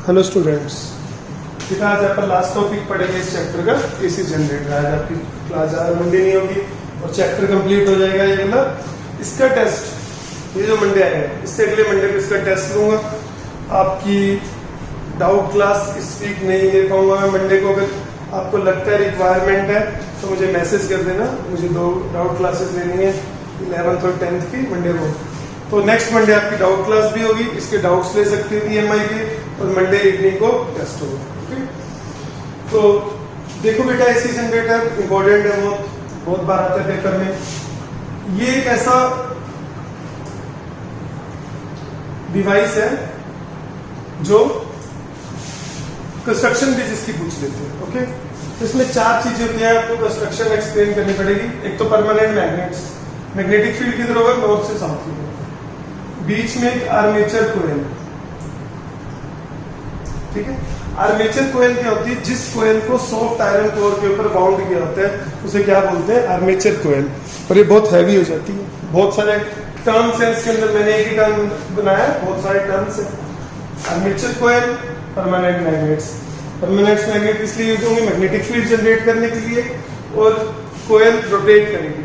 Hello students, बेटा आज अपन last topic पढ़ेंगे इस चैप्टर का एसी जनरेटर। आज आपकी क्लास ज़्यादा मंडे नहीं होगी और चैप्टर कंप्लीट हो जाएगा ये वाला। इसका टेस्ट ये जो मंडे आएगा इससे अगले मंडे को इसका टेस्ट लूँगा। आपकी डाउट क्लास इस वीक नहीं ले पाऊँगा मैं मंडे को। अगर आपको लगता है रिक्वायरमेंट है तो मुझे मैसेज कर देना। मुझे 2 डाउट क्लासेस लेनी है 11th और 10th की मंडे को। तो नेक्स्ट मंडे आपकी डाउट क्लास भी होगी, इसके डाउट्स ले सकते हैं EMI के, और मंडे इवनिंग को टेस्ट होगा। ओके, तो देखो बेटा एसी जनरेटर इंपॉर्टेंट है, बहुत बार आता है पेपर में। ये एक ऐसा डिवाइस है जो कंस्ट्रक्शन भी जिसकी पूछ लेते हैं। ओके, तो इसमें 4 चीजें होती हैं, आपको कंस्ट्रक्शन एक्सप्लेन करनी पड़ेगी। एक तो परमानेंट मैग्नेट्स, मैग्नेटिक फील्ड किधर होगा, नॉर्थ से साउथ की। बीच में एक आर्मेचर कोयल, ठीक है। आर्मेचर कोयल क्या होती है, जिस कोयल को सॉफ्ट आयरन कोर के ऊपर बाउंड किया होता है उसे क्या बोलते हैं, आर्मेचर कोयल। और ये बहुत हैवी हो जाती है। बहुत सारे टर्म्स हैं इसके अंदर, मैंने एक ही टर्म बनाया, बहुत सारे टर्म्स हैं। Armature coil, permanent magnets. Permanent magnet इसलिए यूज होंगे मैग्नेटिक फील्ड जनरेट करने के लिए, और कोयल रोटेट करेगी।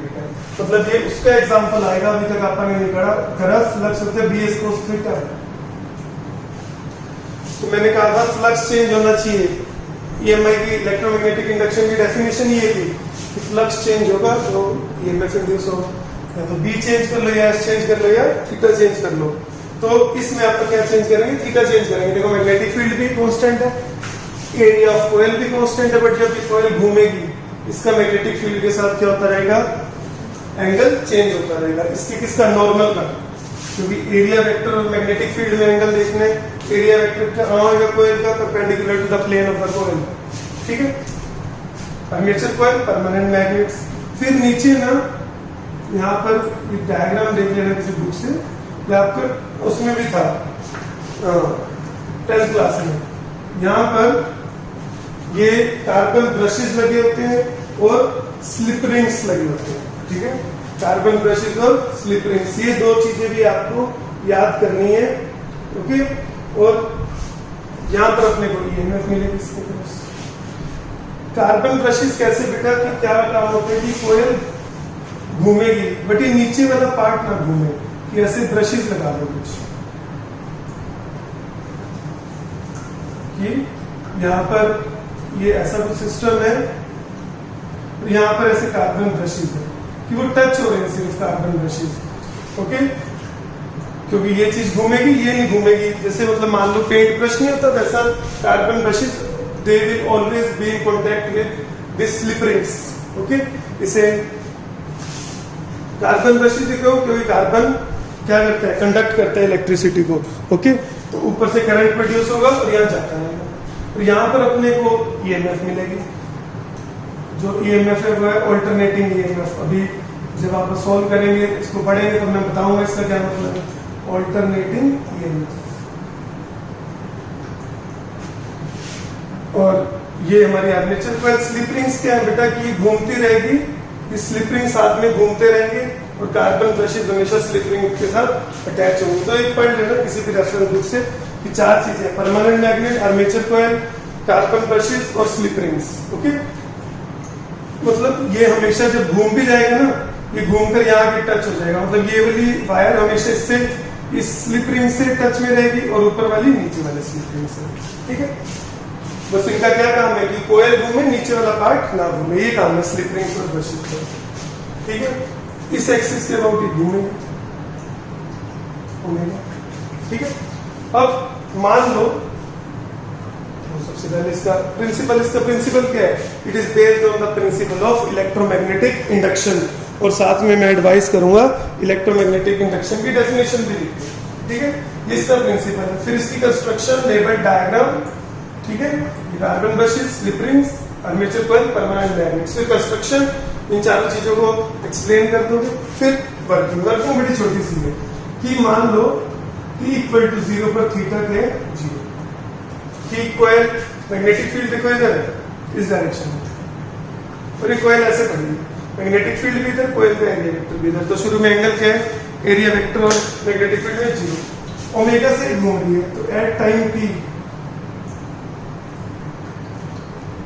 मतलब ये उसका एग्जांपल आएगा, अभी तक आपने नहीं करा फ्लक्स होते हैं BS cos थीटा। तो मैंने कहा था फ्लक्स चेंज होना चाहिए। EMI की इलेक्ट्रोमैग्नेटिक इंडक्शन की डेफिनेशन ये थी कि फ्लक्स चेंज होगा तो EMF इंड्यूस हो, या तो B चेंज कर लो या S चेंज कर लो या थीटा चेंज कर लो। तो इसमें आप क्या चेंज करेंगे, थीटा चेंज करेंगे। देखो मैग्नेटिक फील्ड भी कांस्टेंट है, एरिया ऑफ कोयल भी कांस्टेंट है, बट जब ये कोयल घूमेगी इसका मैग्नेटिक फील्ड के साथ क्या होता रहेगा, एंगल चेंज होता रहेगा। इसकी किसका, नॉर्मल का, क्योंकि एरिया वेक्टर और मैग्नेटिक फील्ड में एंगल देखने, एरिया वेक्टर कहां होगा, कोयल का perpendicular to the plane of the coil, ठीक है। Armature coil, permanent magnets. फिर नीचे ना यहाँ पर ये डायग्राम देख लेना किसी बुक से, या आपका उसमें भी था 10th क्लास में। यहाँ पर ये कार्बन ब्रशेस लगे होते हैं और स्लिप रिंग्स लगे होते हैं, ठीक है। कार्बन ब्रशेस और स्लिप रिंग्स, ये 2 चीजें भी आपको याद करनी है। ओके, और यहां पर अपने को EMF मिलेगी इसके पास। कार्बन ब्रशेस कैसे बेटा, कि क्या काम होता है कि कोयल घूमेगी बट ये नीचे वाला पार्ट ना घूमे, कि ऐसे ब्रशेस लगा दो कुछ, कि यहां पर ये ऐसा कुछ सिस्टम है, यहाँ पर ऐसे कार्बन ब्रशेस है कि वो टच हो रहे हैं सिर्फ कार्बन ब्रशेस। ओके, क्योंकि ये चीज घूमेगी ये नहीं घूमेगी। जैसे मतलब मान लो पेंट ब्रश नहीं होता, वैसा carbon brushes they will always be in contact with this slip rings. Okay, इसे कार्बन ब्रशेस देखो, क्योंकि कार्बन क्या करता है, कंडक्ट करता है इलेक्ट्रिसिटी को। ओके, तो ऊपर से करंट प्रोड्यूस होगा और यहाँ जाता है, और यहाँ पर अपने को EMF मिलेगी। जो EMF है वो है ऑल्टरनेटिंग EMF। अभी जब आप सॉल्व करेंगे, इसको पढ़ेंगे तो मैं बताऊंगा इसका क्या मतलब है, ऑल्टरनेटिंग EMF। और ये हमारी आर्मेचर कोयल। स्लिप रिंग्स क्या है बेटा, कि घूमती रहेगी, ये स्लिप रिंग साथ में घूमते रहेंगे और कार्बन ब्रशेस हमेशा स्लिप रिंग के साथ अटैच होंगे। तो एक पढ़ लेना किसी भी रेफरेंस बुक से कि 4 चीजें, परमानेंट मैग्नेट, आर्मेचर कोयल, कार्बन ब्रशेस और स्लिप रिंग्स। ओके, मतलब ये हमेशा जब घूम भी जाएगा ना, ये घूमकर यहाँ के टच हो जाएगा। मतलब ये वाली वायर हमेशा इससे, इस स्लिप रिंग से टच में रहेगी और ऊपर वाली नीचे वाले स्लिप रिंग से, ठीक है। बस इनका क्या काम है कि कोयल घूमे, नीचे वाला पार्ट ना घूमे, ये काम है स्लिप रिंग और ब्रशेस का, ठीक है। इस एक्सिस के अबाउट ये घूमेगा, ठीक है। अब मान लो सबसे पहले इसका प्रिंसिपल क्या है, it is based on the principle of electromagnetic induction. और साथ में मैं एडवाइस करूंगा इलेक्ट्रोमैग्नेटिक इंडक्शन की डेफिनेशन भी लिखते हैं, ठीक है। ये इसका प्रिंसिपल है। फिर इसकी कंस्ट्रक्शन, लेबल डायग्राम, ठीक है। Carbon brushes, slip rings, armature coil, permanent magnets. फिर कंस्ट्रक्शन, इन 4 चीजों को एक्सप्लेन कर दोगे। फिर वर्किंग बड़ी छोटी सी है कि मान लो T = 0 पर थीटा के 0, कि कोयल मैग्नेटिक फील्ड देखो इधर है, इस डायरेक्शन में, और ये कोयल ऐसे पड़ी, मैग्नेटिक फील्ड भी इधर, कोयल का एरिया वेक्टर भी इधर। तो शुरू में एंगल क्या है, एरिया वेक्टर और मैग्नेटिक फील्ड में 0। ओमेगा से घूम रही है, तो एट टाइम T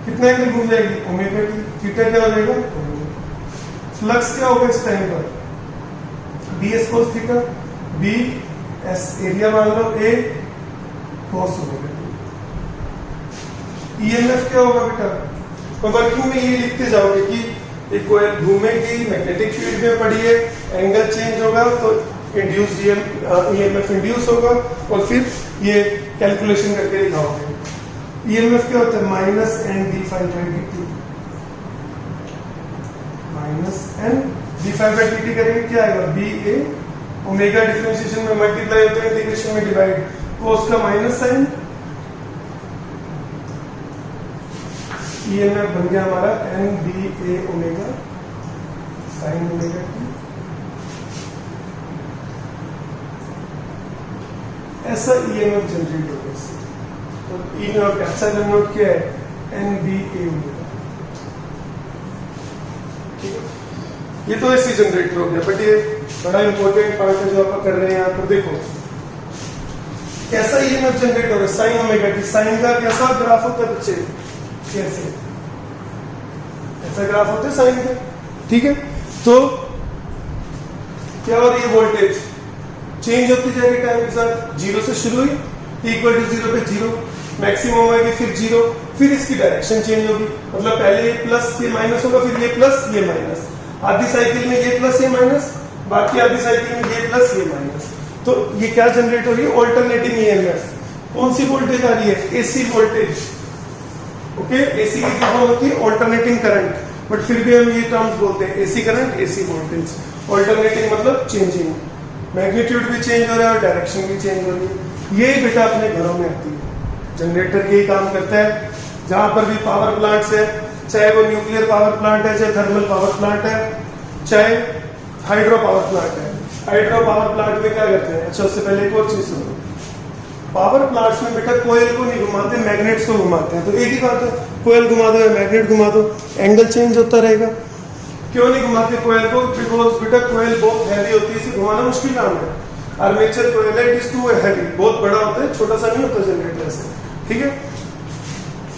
कितना एंगल घूम जाएगी, ओमेगा टी। थीटा क्या हो जाएगा, फ्लक्स क्या होगा इस टाइम पर, B S cos theta, B S area मान लो, A cos omega T. EMF क्या होगा बेटा, तो वर्किंग में ये लिखते जाओगे कि एक कोयल घूमेगी, मैग्नेटिक फील्ड में पड़ी है, एंगल चेंज होगा तो इंड्यूस ईएमएफ इंड्यूस होगा, और फिर ये कैलकुलेशन करके दिखाओगे। ईएमएफ क्या होता है, minus N D five by D T, minus N D five by D T करेंगे क्या आएगा, बी ए ओमेगा डिफरेंशिएशन में मल्टीप्लाई होता है, इंटीग्रेशन में डिवाइड, तो उसका माइनस साइन, ईएमएफ बन गया हमारा N B A omega sine omega T. ऐसा ईएमएफ जनरेट होगा इससे, तो ई नॉट एप्सिलॉन नॉट क्या है, एन बी ए ओमेगा, ठीक है। ये तो ऐसे जनरेटर हो गया, बट ये बड़ा इंपॉर्टेंट पार्ट है जो आप कर रहे हैं यहाँ पर। देखो कैसा ईएमएफ जनरेट हो रहा है, साइन ओमेगा टी। साइन का कैसा ग्राफ होता है बच्चे, कैसे, ऐसा ग्राफ होता है साइन का, ठीक है। तो क्या हो रही है, वोल्टेज चेंज होती जाएगी टाइम के साथ, जीरो से शुरू हुई, इक्वल टू जीरो पे जीरो, मैक्सिमम होगी, फिर जीरो, फिर इसकी डायरेक्शन चेंज होगी, मतलब पहले ये प्लस ये माइनस होगा, फिर ये प्लस ये माइनस, आधी साइकिल में ये प्लस ये माइनस, बाकी आधी साइकिल में ये प्लस ये माइनस। तो ये क्या जनरेट हो रही है, ऑल्टरनेटिंग ईएमएफ। कौन सी वोल्टेज आ रही है, एसी वोल्टेज, ओके। एसी की फॉर्म होती है ऑल्टरनेटिंग करंट, बट फिर भी हम ये टर्म्स बोलते हैं AC current, AC voltage. Alternating मतलब चेंजिंग, मैग्नीट्यूड भी चेंज हो रहा है और डायरेक्शन भी चेंज हो रही है। ये बेटा अपने घरों में आती है, जनरेटर यही काम करता है। जहां पर भी पावर प्लांट्स है, चाहे वो न्यूक्लियर पावर प्लांट है, चाहे थर्मल पावर प्लांट है, चाहे हाइड्रो पावर प्लांट है। हाइड्रो पावर प्लांट में क्या करते हैं, अच्छा उससे पहले एक और चीज सुनो, पावर प्लांट्स में बेटा कोयल को नहीं घुमाते, मैग्नेट्स को घुमाते हैं। तो एक ही बात है, कोयल घुमा दो या मैग्नेट घुमा दो, एंगल चेंज होता रहेगा। क्यों नहीं घुमाते कोयल को, बिकॉज बेटा कोयल बहुत हैवी होती है, इसे घुमाना मुश्किल काम है। आर्मेचर कोयल है, इट इज टू हैवी, बहुत बड़ा होता है, छोटा सा नहीं होता जनरेटर से, ठीक है।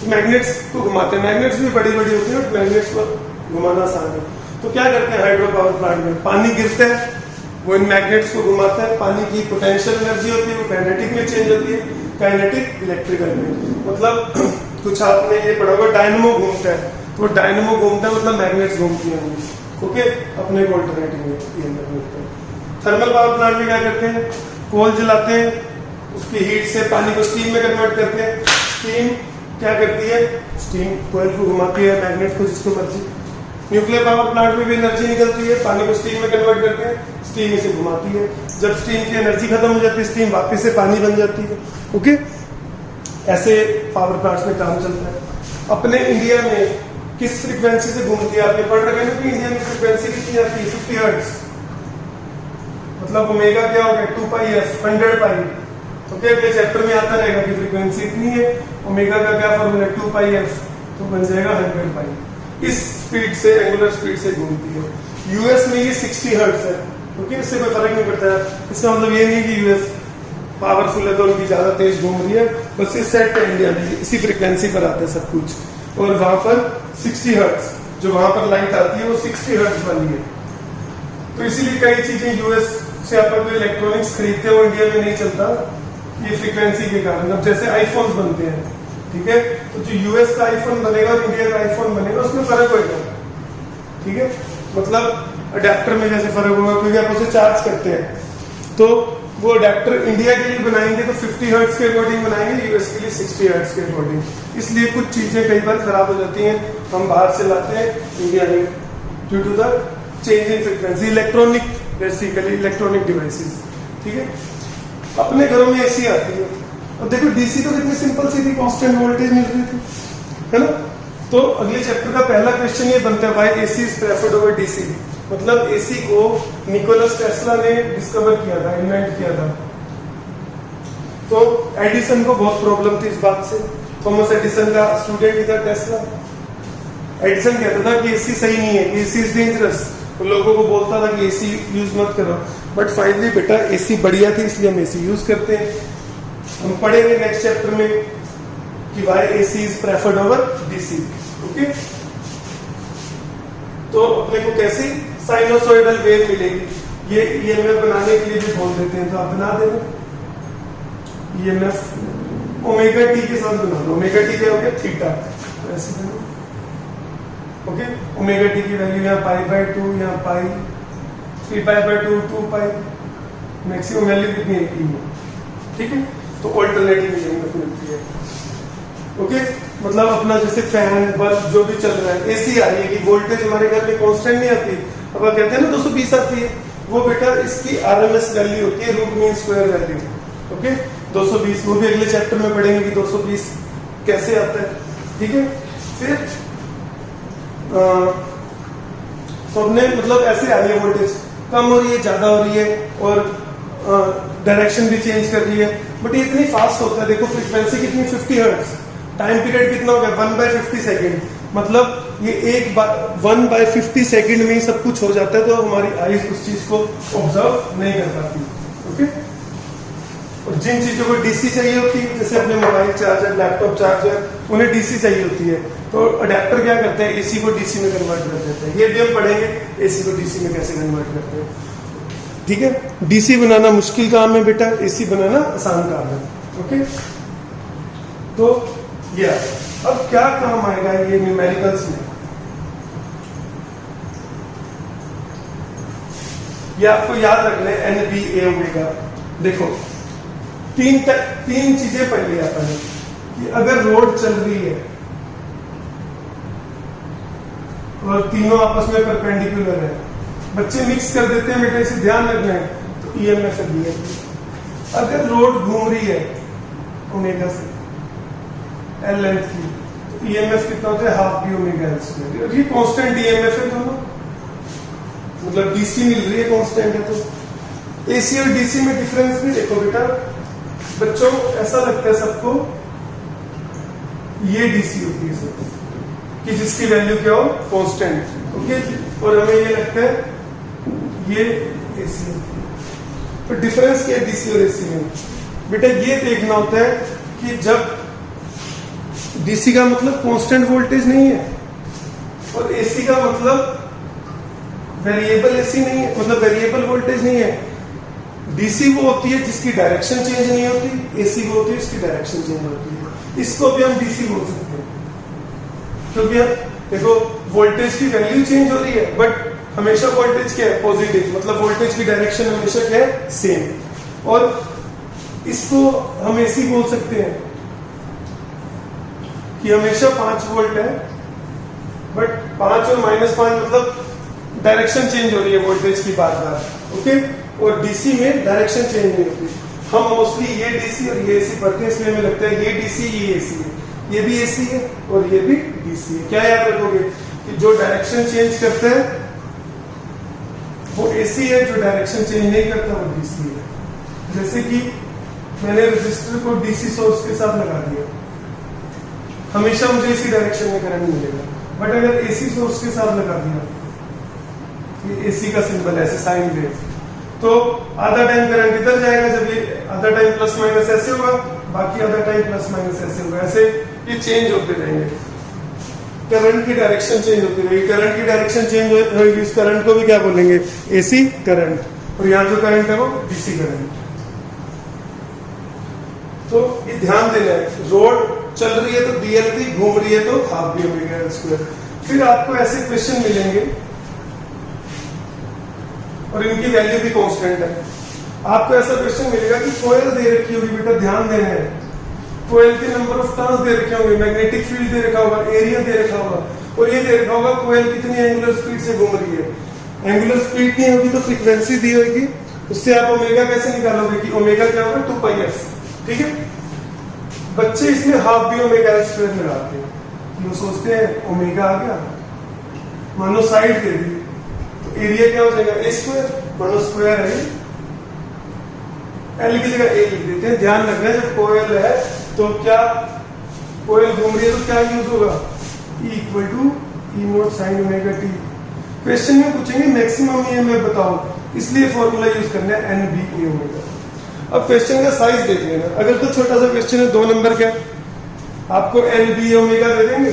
मैग्नेट्स को घुमाते हैं, मैग्नेट्स भी बड़ी बड़ी होती है, मैग्नेट्स को घुमाना आसान है। तो क्या करते हैं हाइड्रो पावर प्लांट में, पानी गिरता है, वो इन मैग्नेट्स को घुमाता है, पानी की पोटेंशियल एनर्जी होती है वो काइनेटिक में चेंज होती है, काइनेटिक इलेक्ट्रिकल में। मतलब कुछ आपने ये पढ़ा होगा, डायनमो घूमता है, तो डायनमो घूमता है मतलब मैग्नेट्स घूमती हैं, ओके, अपने को अल्टरनेटिव मिलता है। थर्मल पावर प्लांट में क्या करते हैं, कोल जलाते हैं, उसकी हीट से पानी को स्टीम में कन्वर्ट करते हैं। स्टीम क्या करती है, स्टीम कोयल को घुमाती है, मैग्नेट को जिसको मर्जी। न्यूक्लियर पावर प्लांट में भी एनर्जी निकलती है, पानी को स्टीम में कन्वर्ट करते हैं, स्टीम इसे घुमाती है। जब स्टीम की एनर्जी खत्म हो जाती है, स्टीम वापस से पानी बन जाती है, ओके। ऐसे पावर प्लांट्स में काम चलता है। अपने इंडिया में किस फ्रीक्वेंसी से घूमती है, आपने पढ़ रखे ना कि इंडिया में फ्रीक्वेंसी कितनी आती है, 50 हर्ट्ज, मतलब ओमेगा क्या हो गया 2 पाई एफ 100 पाई। तो क्या अगले चैप्टर में आता रहेगा कि फ्रीक्वेंसी इतनी है, ओमेगा का क्या फॉर्मूला 2 पाई एफ, तो बन जाएगा 100 पाई। इस स्पीड से, एंगुलर स्पीड से घूमती है। यूएस में ये 60 हर्ट्ज है, क्योंकि इससे कोई फर्क नहीं पड़ता है। इसका मतलब ये नहीं कि यूएस पावरफुल है तो उनकी ज्यादा तेज घूम रही है, बस ये सेट है इंडिया में, इसी फ्रीक्वेंसी पर आता है सब कुछ। और वहां पर 60 हर्ट्ज, जो वहां पर लाइट आती है वो 60 हर्ट्ज वाली है। तो इसीलिए कई चीजें यूएस से आप कोई इलेक्ट्रॉनिक्स खरीदते हो इंडिया में नहीं चलता, ये फ्रीक्वेंसी के कारण। अब जैसे आईफोन्स बनते हैं, ठीक है, तो जो यूएस का आईफोन बनेगा और इंडिया का आईफोन बनेगा उसमें फर्क होगा, ठीक है। मतलब अडेप्टर में जैसे फर्क होगा, क्योंकि आप उसे चार्ज करते हैं, तो वो अडेप्टर इंडिया के लिए बनाएंगे तो 50 हर्ट्ज के अकॉर्डिंग बनाएंगे, यूएस के लिए 60 हर्ट्ज के अकॉर्डिंग। इसलिए कुछ चीजें कई बार खराब हो जाती हैं, हम बाहर से लाते हैं इंडिया में, due to the change in frequency, electronic, basically electronic devices, ठीक है। अपने घरों में एसी आती है, अब देखो डीसी तो कितनी सिंपल सी थी, कांस्टेंट वोल्टेज मिल रही थी, है ना। तो अगले चैप्टर का पहला क्वेश्चन ये बनता है, why AC is preferred over DC. मतलब एसी को निकोलस टेस्ला ने डिस्कवर किया था, इन्वेंट किया था। तो एडिसन को बहुत प्रॉब्लम थी इस बात से, थॉमस एडिसन का स्टूडेंट ही था टेस्ला। एडिसन कहता था कि एसी सही नहीं है, एसी इज डेंजरस, तो लोगों को बोलता था कि एसी यूज मत करो, बट फाइनली बेटा एसी बढ़िया थी, इसलिए हम एसी यूज करते हैं। हम पढ़ेंगे नेक्स्ट चैप्टर में कि why AC is preferred over DC। Okay, तो अपने को कैसी साइनोसॉइडल वेव मिलेगी। ये EMF बनाने के लिए भी बोल देते हैं, तो आप बना देना EMF ओमेगा टी के साथ बना दो। ओमेगा टी क्या हो गया, थीटा, तो ऐसे बनो। ओके, ओमेगा टी की वैल्यू यहाँ π/2, यहाँ पाई 3π/2, 2π, मैक्सिमम वैल्यू कितनी है E में। ठीक है, तो ऑल्टरनेटिंग EMF मिलती है। ओके, मतलब अपना जैसे फैन बल्ब जो भी चल रहा है, AC आ रही है कि वोल्टेज हमारे घर में कांस्टेंट नहीं आती, अब आप कहते हैं ना 220 आती है, वो बेटा इसकी RMS वैल्यू होती है, root mean square value. Okay, 220, वो भी अगले चैप्टर में पढ़ेंगे कि 220 कैसे आता है। ठीक है, फिर तो हमने मतलब ऐसे आ रही है वोल्टेज, कम हो रही है, ज्यादा हो रही है, और डायरेक्शन भी चेंज कर रही है, बट ये इतनी फास्ट होता है। देखो फ्रीक्वेंसी कितनी, 50 हर्ट्ज, टाइम पीरियड कितना हो गया, 1/50 सेकेंड, मतलब ये 1/50 सेकेंड में ही सब कुछ हो जाता है, तो हमारी आईज उस चीज को ऑब्जर्व नहीं कर पाती। ओके, और जिन चीजों को DC चाहिए होती है, जैसे अपने मोबाइल चार्जर, लैपटॉप चार्जर, उन्हें DC चाहिए होती है, तो अडेप्टर क्या करते हैं, AC को DC में कन्वर्ट कर देते हैं। ये भी हम पढ़ेंगे AC को DC में कैसे कन्वर्ट करते हैं। ठीक है, DC बनाना मुश्किल काम है बेटा, AC बनाना आसान काम है। ओके, तो ये अब क्या काम आएगा ये न्यूमेरिकल्स में, ये आपको याद रखना है, NBA ओमेगा। देखो तीन चीजें पढ़ लिया अपन ने कि अगर रोड चल रही है और तीनों आपस में परपेंडिकुलर है, बच्चे मिक्स कर देते हैं बेटा, इसे ध्यान रखना है, तो EMF है। अगर रोड घूम रही है ओमेगा से L लेंथ की, तो EMF कितना होता है, half B omega L square. और ये कांस्टेंट EMF है दोनों, मतलब DC मिल रही है कांस्टेंट है, तो AC और DC में डिफरेंस भी देखो बेटा बच्चों, ऐसा लगता है सबको ये DC होती है सब, कि जिसकी वैल्यू क्या हो, कांस्टेंट। ओके, और हमें ये लगता है ये AC होती है। तो डिफरेंस क्या है DC और AC में बेटा, ये देखना होता है कि जब DC का मतलब कांस्टेंट वोल्टेज नहीं है, और AC का मतलब वेरिएबल AC नहीं है, मतलब वेरिएबल वोल्टेज नहीं है। DC वो होती है जिसकी डायरेक्शन चेंज नहीं होती, AC वो होती है जिसकी डायरेक्शन चेंज होती है। इसको भी हम DC बोल सकते हैं, क्योंकि देखो वोल्टेज की वैल्यू चेंज हो रही है, बट हमेशा वोल्टेज क्या है, पॉजिटिव, मतलब वोल्टेज की डायरेक्शन हमेशा क्या है, सेम। और इसको हम AC बोल सकते हैं कि हमेशा 5 वोल्ट है, बट 5 और -5 मतलब डायरेक्शन चेंज हो रही है वोल्टेज की बार बार। ओके, और DC में डायरेक्शन चेंज नहीं होती। हम मोस्टली ये DC और ये AC पढ़ते हैं, इसलिए हमें लगता है ये DC ये AC है, ये भी AC है और ये भी DC है। क्या याद रखोगे कि जो डायरेक्शन चेंज करता है वो AC है, जो डायरेक्शन चेंज नहीं करता वो DC है। जैसे कि मैंने रजिस्टर को DC सोर्स के साथ लगा दिया, हमेशा मुझे इसी डायरेक्शन में करंट मिलेगा, बट अगर AC सोर्स के साथ लगा दिया, ये AC का सिंबल है, ऐसे साइन वेव, तो आधा टाइम करंट इधर जाएगा, जब ये आधा टाइम प्लस माइनस ऐसे होगा, बाकी आधा टाइम प्लस माइनस ऐसे होगा, ऐसे ये चेंज होते रहेंगे, करंट की डायरेक्शन चेंज होती रहेगी। करंट की डायरेक्शन चेंज होगी, इस करंट को भी क्या बोलेंगे, AC करंट, और यहाँ जो करंट है वो DC करंट। तो ये ध्यान देना है, रोड चल रही है तो DL घूम रही है तो half B omega L square. फिर आपको ऐसे क्वेश्चन मिलेंगे और इनकी वैल्यू भी कांस्टेंट है। आपको ऐसा क्वेश्चन मिलेगा कि कोयल दे रखी होगी, बेटा ध्यान देना है, कोयल के नंबर ऑफ टर्न्स दे रखे होंगे, मैग्नेटिक फील्ड दे रखा होगा, एरिया दे रखा होगा, और ये दे रखा होगा कोयल कितनी एंगुलर स्पीड से घूम रही है। एंगुलर स्पीड नहीं होगी तो फ्रीक्वेंसी दी होगी, उससे आप ओमेगा कैसे निकालोगे कि ओमेगा क्या होगा, 2πf। ठीक है, बच्चे इसमें half B omega L square लगाते हैं, वो सोचते हैं ओमेगा आ गया, मानो साइड दे दी तो एरिया क्या हो जाएगा, A स्क्वायर, मानो स्क्वायर है, L की जगह A लिख देते हैं। ध्यान रखना जब कोयल है तो क्या कोयल घूम रही है तो क्या यूज होगा, E = E0 sin omega t। Question में पूछेंगे मैक्सिमम EMF बताओ, इसलिए फॉर्मूला यूज करना है NBA ओमेगा। अब क्वेश्चन का साइज देख लेना, अगर तो छोटा सा क्वेश्चन है 2 नंबर का, आपको एन बी ओमेगा दे देंगे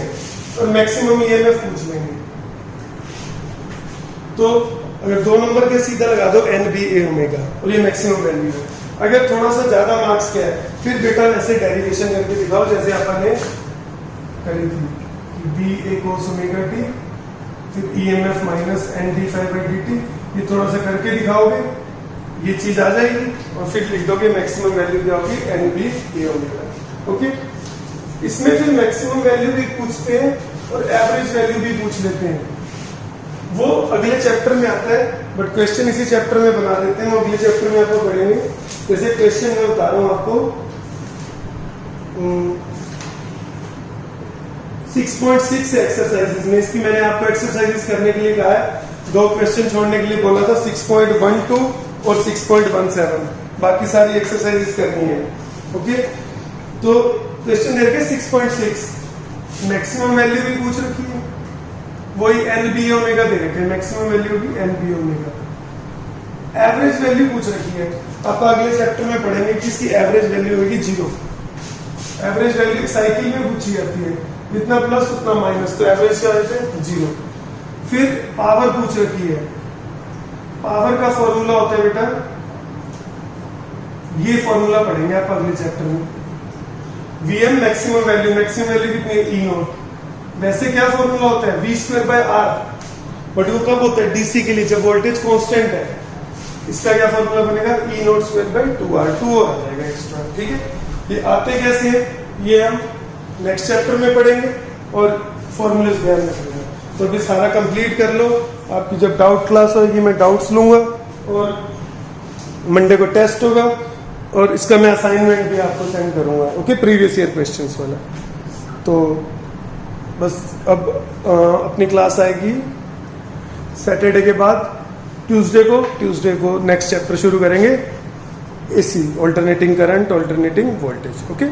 और मैक्सिमम ईएमएफ पूछ लेंगे। तो अगर 2 नंबर के सीधा लगा दो एन बी ए ओमेगा और ये मैक्सिमम वैल्यू है। अगर थोड़ा सा ज्यादा मार्क्स क्या है, फिर बेटा वैसे डेरिवेशन करके दिखाओ जैसे अपन ने करी थी, B A cos omega T, फिर EMF minus N D five by D T, ये थोड़ा सा करके दिखाओगे, ये चीज आ जाएगी और फिर लिख दोगे मैक्सिमम वैल्यू क्या होगी N B A omega. Okay, इसमें फिर मैक्सिमम वैल्यू भी पूछते हैं और एवरेज वैल्यू भी पूछ लेते हैं, वो अगले चैप्टर में आता है, बट क्वेश्चन इसी चैप्टर में बना देते हैं, वो अगले चैप्टर में आपको पढ़ेंगे। जैसे क्वेश्चन मैं बता रहा हूं आपको 6.6 एक्सरसाइजेस में, इसकी मैंने आपको एक्सरसाइजेस करने के लिए कहा है, 2 क्वेश्चन छोड़ने के लिए बोला था, 6.12 और 6.17, बाकी सारी एक्सरसाइजेस करनी है। ओके, तो क्वेश्चन देखे 6.6 मैक्सिमम वैल्यू भी पूछ रखी है, वही एन बी ओमेगा दे रखे हैं, मैक्सिमम वैल्यू होगी N B omega. Average value पूछ रखी है, आप अगले चैप्टर में पढ़ेंगे कि इसकी एवरेज वैल्यू होगी 0। एवरेज वैल्यू साइकिल में पूछी जाती है, जितना प्लस उतना माइनस, तो एवरेज क्या रहता है 0। फिर पावर पूछ रखी है, पावर का फॉर्मूला होता है बेटा, ये फॉर्मूला पढ़ेंगे आप अगले चैप्टर में। वीएम मैक्सिमम वैल्यू कितनी है, ई नॉट। वैसे क्या फॉर्मूला होता है, V square by R, but वो कब होता है डीसी के लिए, जब वोल्टेज कांस्टेंट है। इसका क्या फॉर्मूला बनेगा, ई नॉट स्क्वायर बाय 2r, 2 और आ जाएगा एक्स्ट्रा। ठीक है, ये आते कैसे हैं ये हम नेक्स्ट चैप्टर में पढ़ेंगे और फॉर्मूलेस ध्यान रखेंगे। तो अभी सारा कंप्लीट कर लो, आपकी जब डाउट क्लास होगी मैं डाउट्स लूंगा और मंडे को टेस्ट होगा और इसका मैं असाइनमेंट भी आपको सेंड करूंगा। ओके, प्रीवियस ईयर क्वेश्चंस वाला। तो बस अब अपनी क्लास आएगी सैटरडे के बाद, ट्यूसडे को नेक्स्ट चैप्टर शुरू करेंगे, AC, alternating current, alternating voltage. Okay.